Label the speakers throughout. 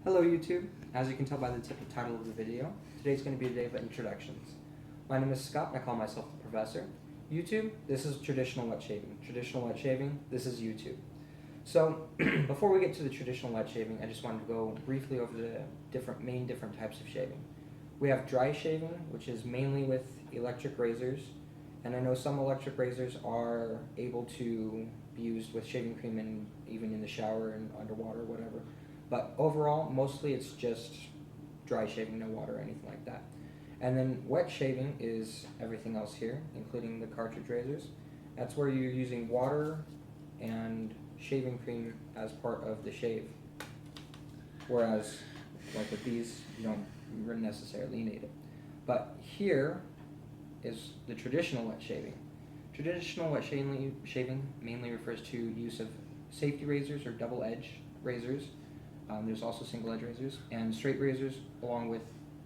Speaker 1: Hello YouTube. As you can tell by the title of the video, today's going to be a day of introductions. My name is Scott, I call myself the Professor. YouTube, this is traditional wet shaving. Traditional wet shaving, this is YouTube. So, before we get to the traditional wet shaving, I just wanted to go briefly over the different types of shaving. We have dry shaving, which is mainly with electric razors, and I know some electric razors are able to be used with shaving cream and even in the shower and underwater, whatever. But overall, mostly it's just dry shaving, no water or anything like that. And then wet shaving is everything else here, including the cartridge razors. That's where you're using water and shaving cream as part of the shave. Whereas, like with these, you don't necessarily need it. But here is the traditional wet shaving. Traditional wet shaving mainly refers to use of safety razors or double edge razors. There's also single edge razors and straight razors, along with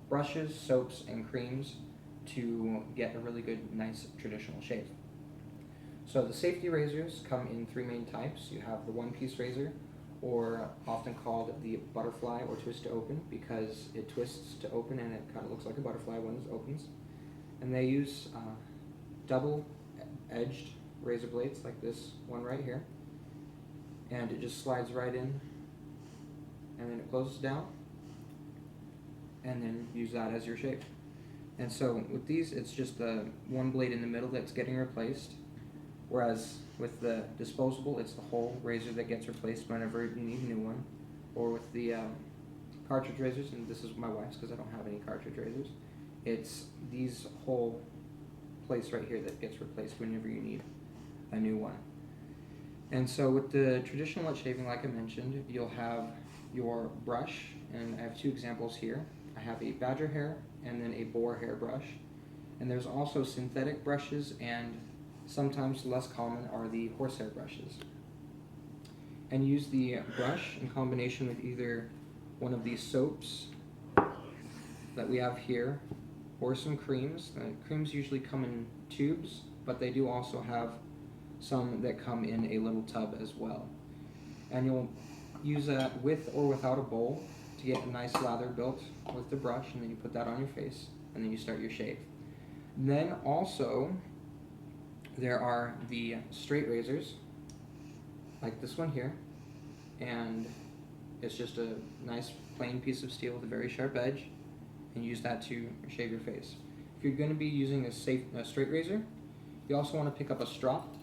Speaker 1: brushes, soaps, and creams to get a really good, nice traditional shave. So the safety razors come in three main types. You have the one-piece razor, or often called the butterfly or twist to open, because it twists to open and it kind of looks like a butterfly when it opens. And they use double-edged razor blades like this one right here, and it just slides right in, and then it closes down, and then use that as your shave. And so with these, it's just the one blade in the middle that's getting replaced, whereas with the disposable, it's the whole razor that gets replaced whenever you need a new one. Or with the cartridge razors, and this is my wife's because I don't have any cartridge razors, it's these whole place right here that gets replaced whenever you need a new one. And so with the traditional wet shaving, like I mentioned, you'll have your brush, and I have two examples here. I have a badger hair and then a boar hair brush. And there's also synthetic brushes, and sometimes less common are the horsehair brushes. And use the brush in combination with either one of these soaps that we have here, or some creams. Creams usually come in tubes, but they do also have some that come in a little tub as well. And you'll use that with or without a bowl to get a nice lather built with the brush, and then you put that on your face, and then you start your shave. Then also, there are the straight razors, like this one here, and it's just a nice plain piece of steel with a very sharp edge, and use that to shave your face. If you're going to be using a straight razor, you also want to pick up a strop,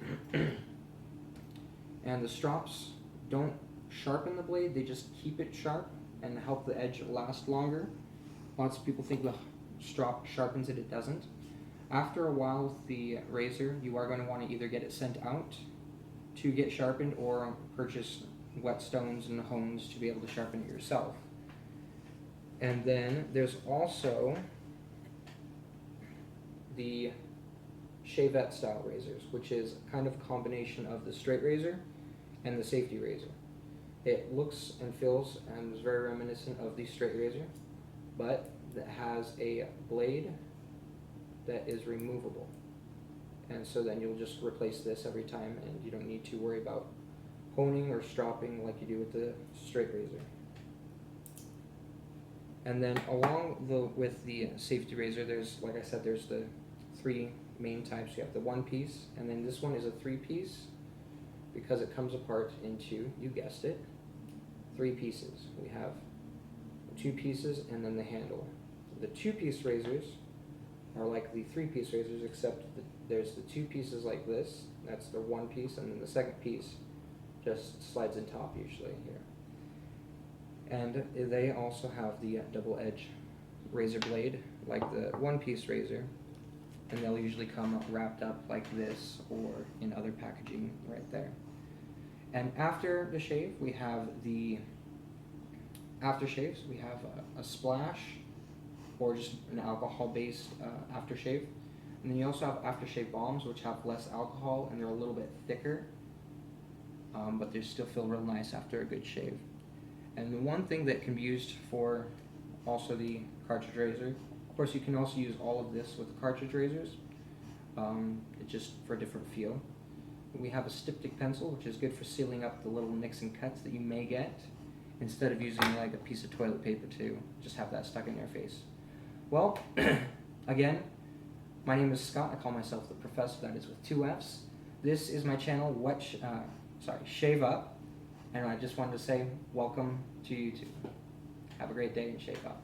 Speaker 1: and the strops don't sharpen the blade, they just keep it sharp and help the edge last longer. Lots of people think the strop sharpens it, it doesn't. After a while with the razor, you are going to want to either get it sent out to get sharpened or purchase whetstones and hones to be able to sharpen it yourself. And then there's also the Shavette Style razors, which is kind of a combination of the straight razor and the safety razor. It looks and feels and is very reminiscent of the straight razor, but that has a blade that is removable. And so then you'll just replace this every time, and you don't need to worry about honing or stropping like you do with the straight razor. And then with the safety razor, there's, like I said, there's the three main types. You have the one piece, and then this one is a three piece because it comes apart into, you guessed it, three pieces. We have two pieces and then the handle. The two-piece razors are like the three-piece razors, except there's the two pieces like this, that's the one piece, and then the second piece just slides in top usually here. And they also have the double edge razor blade like the one-piece razor, and they'll usually come wrapped up like this or in other packaging right there. And after the shave, we have the aftershaves. We have a splash, or just an alcohol-based aftershave. And then you also have aftershave bombs, which have less alcohol and they're a little bit thicker, but they still feel real nice after a good shave. And the one thing that can be used for also the cartridge razor, of course you can also use all of this with the cartridge razors, it's just for a different feel. We have a styptic pencil, which is good for sealing up the little nicks and cuts that you may get. instead of using like a piece of toilet paper to just have that stuck in your face. Well, again, my name is Scott. I call myself the Professor. That is with 2 F's. This is my channel, Shave Up, and I just wanted to say welcome to YouTube. Have a great day and shave up.